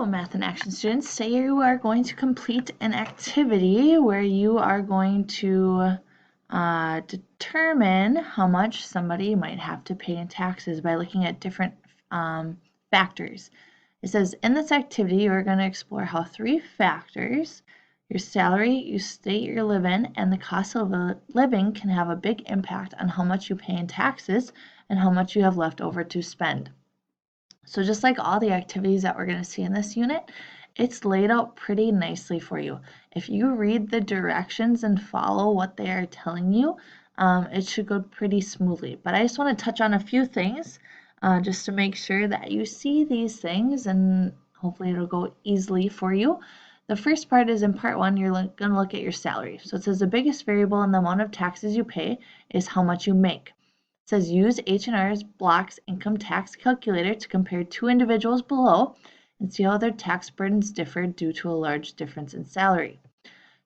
So, Math in Action students, say you are going to complete an activity where you are going to determine how much somebody might have to pay in taxes by looking at different factors. It says, in this activity, you are going to explore how 3 factors, your salary, your state you live in, and the cost of living can have a big impact on how much you pay in taxes and how much you have left over to spend. So just like all the activities that we're going to see in this unit, it's laid out pretty nicely for you. If you read the directions and follow what they are telling you, it should go pretty smoothly. But I just want to touch on a few things just to make sure that you see these things, and hopefully it'll go easily for you. The first part is in part 1, you're going to look at your salary. So it says the biggest variable in the amount of taxes you pay is how much you make. It says use H&R's Block's income tax calculator to compare 2 individuals below and see how their tax burdens differ due to a large difference in salary.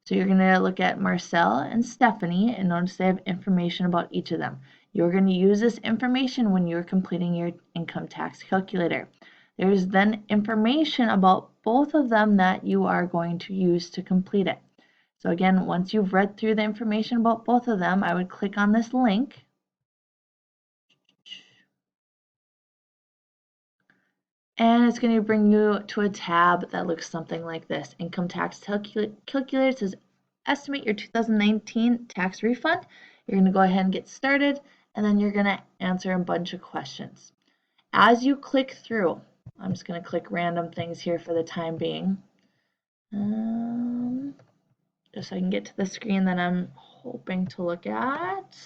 So you're going to look at Marcel and Stephanie and notice they have information about each of them. You're going to use this information when you're completing your income tax calculator. There's then information about both of them that you are going to use to complete it. So again, once you've read through the information about both of them, I would click on this link. And it's going to bring you to a tab that looks something like this. Income tax calculator says estimate your 2019 tax refund. You're going to go ahead and get started, and then you're going to answer a bunch of questions. As you click through, I'm just going to click random things here for the time being, just so I can get to the screen that I'm hoping to look at.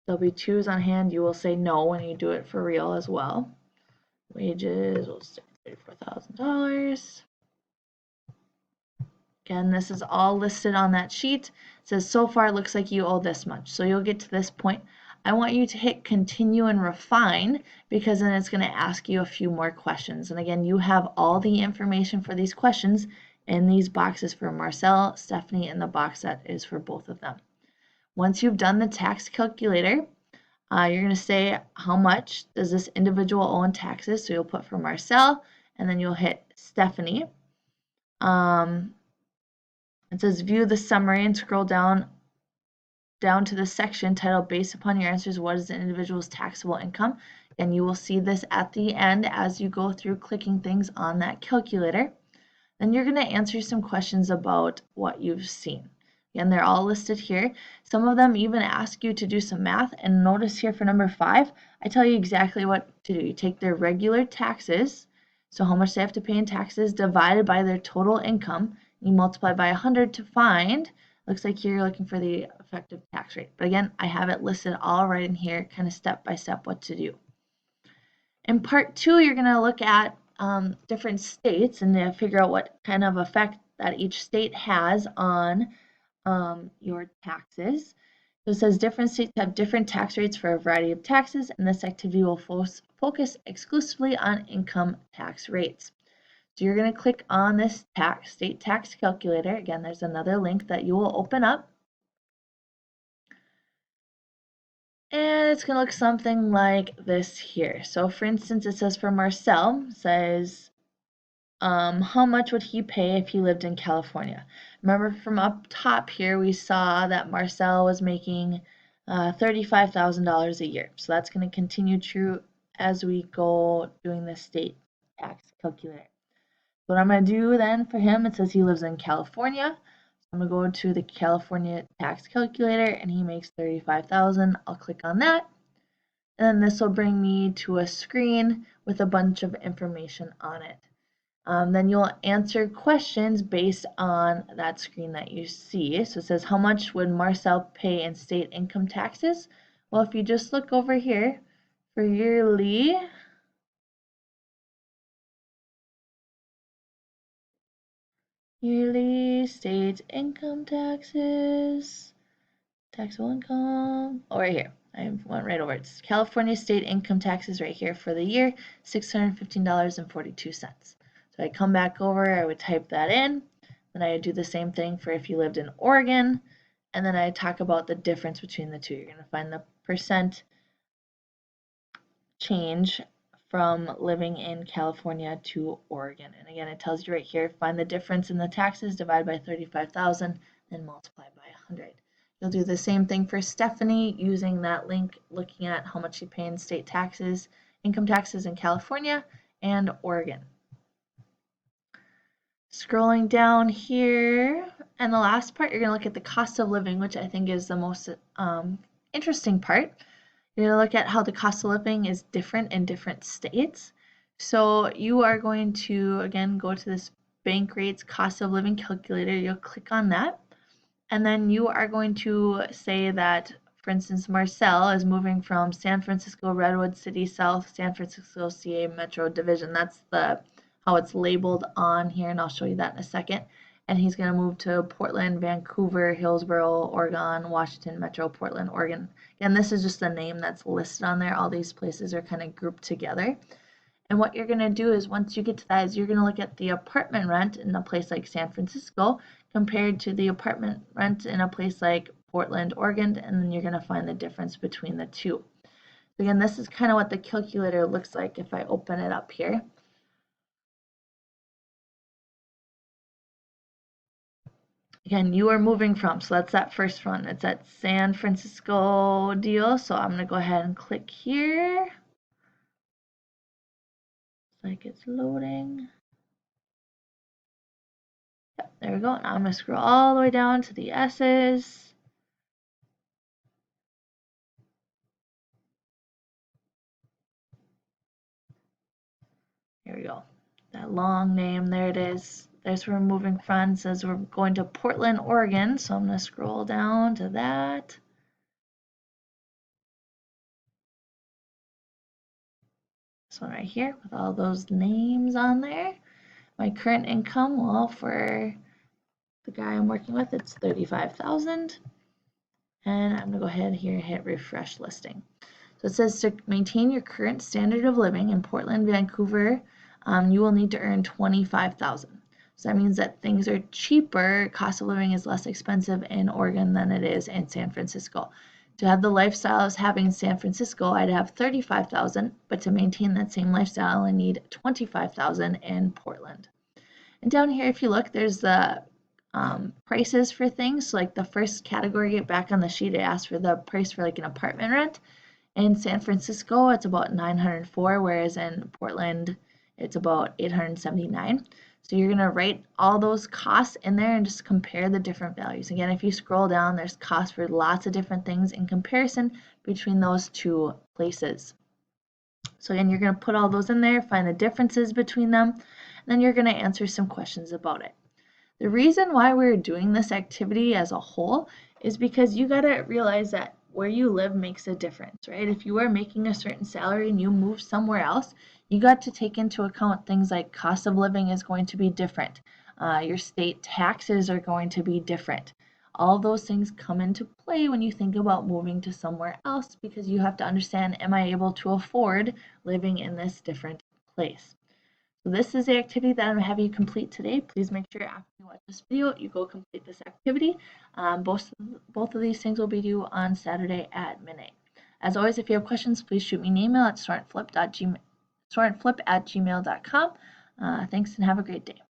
W2s on hand, you will say no when you do it for real as well. Wages, we'll say $34,000. Again, this is all listed on that sheet. It says so far it looks like you owe this much. So you'll get to this point. I want you to hit continue and refine because then it's going to ask you a few more questions. And again, you have all the information for these questions in these boxes for Marcel, Stephanie, and the box that is for both of them. Once you've done the tax calculator, you're going to say how much does this individual owe in taxes. So you'll put for Marcel, and then you'll hit Stephanie. It says view the summary and scroll down to the section titled based upon your answers, what is the individual's taxable income? And you will see this at the end as you go through clicking things on that calculator. Then you're going to answer some questions about what you've seen. Again, they're all listed here. Some of them even ask you to do some math. And notice here for number 5, I tell you exactly what to do. You take their regular taxes, so how much they have to pay in taxes, divided by their total income. You multiply by 100 to find. Looks like you're looking for the effective tax rate. But again, I have it listed all right in here, kind of step by step what to do. In part 2, you're going to look at different states and figure out what kind of effect that each state has on your taxes. So it says different states have different tax rates for a variety of taxes, and this activity will focus exclusively on income tax rates. So you're going to click on this state tax calculator. Again, there's another link that you will open up. And it's going to look something like this here. So for instance, it says for Marcel, it says how much would he pay if he lived in California? Remember from up top here, we saw that Marcel was making $35,000 a year. So that's going to continue true as we go doing the state tax calculator. What I'm going to do then for him, it says he lives in California. I'm going to go to the California tax calculator and he makes $35,000. I'll click on that. And then this will bring me to a screen with a bunch of information on it. Then you'll answer questions based on that screen that you see. So it says, how much would Marcel pay in state income taxes? Well, if you just look over here for yearly state income taxes, taxable income, oh, right here. I went right over it. It's California state income taxes right here for the year, $615.42. So I come back over, I would type that in, then I would do the same thing for if you lived in Oregon, and then I talk about the difference between the two. You're going to find the percent change from living in California to Oregon. And again, it tells you right here, find the difference in the taxes, divide by 35,000, then multiply by 100. You'll do the same thing for Stephanie using that link, looking at how much you pay in state taxes, income taxes in California and Oregon. Scrolling down here, and the last part, you're going to look at the cost of living, which I think is the most interesting part. You're going to look at how the cost of living is different in different states. So you are going to, again, go to this bank rates cost of living calculator. You'll click on that. And then you are going to say that, for instance, Marcel is moving from San Francisco, Redwood City South, San Francisco, CA Metro Division. That's how it's labeled on here, and I'll show you that in a second. And he's going to move to Portland, Vancouver, Hillsboro, Oregon, Washington Metro, Portland, Oregon. And this is just the name that's listed on there. All these places are kind of grouped together. And what you're going to do is once you get to that is you're going to look at the apartment rent in a place like San Francisco compared to the apartment rent in a place like Portland, Oregon, and then you're going to find the difference between the two. So again, this is kind of what the calculator looks like if I open it up here. Again, you are moving from, so that's that first one. It's that San Francisco deal. So I'm going to go ahead and click here. It's like it's loading. Yep, there we go. Now I'm going to scroll all the way down to the S's. Here we go. That long name, there it is. There's where we're moving from. It says we're going to Portland, Oregon. So I'm going to scroll down to that. This one right here with all those names on there. My current income, well, for the guy I'm working with, it's $35,000. And I'm going to go ahead here and hit refresh listing. So it says to maintain your current standard of living in Portland, Vancouver, you will need to earn $25,000. So that means that things are cheaper, cost of living is less expensive in Oregon than it is in San Francisco. To have the lifestyle I was having in San Francisco, I'd have $35,000, but to maintain that same lifestyle, I need $25,000 in Portland. And down here, if you look, there's the prices for things. So like the first category back on the sheet, it asks for the price for like an apartment rent. In San Francisco, it's about $904, whereas in Portland, it's about $879. So you're going to write all those costs in there and just compare the different values. Again, if you scroll down, there's costs for lots of different things in comparison between those two places. So again, you're going to put all those in there, find the differences between them, and then you're going to answer some questions about it. The reason why we're doing this activity as a whole is because you got to realize that where you live makes a difference, right? If you are making a certain salary and you move somewhere else, you got to take into account things like cost of living is going to be different. Your state taxes are going to be different. All those things come into play when you think about moving to somewhere else because you have to understand, am I able to afford living in this different place? So this is the activity that I'm going to have you complete today. Please make sure after you watch this video, you go complete this activity. Both of these things will be due on Saturday at midnight. As always, if you have questions, please shoot me an email at sortandflip@gmail.com. Thanks and have a great day.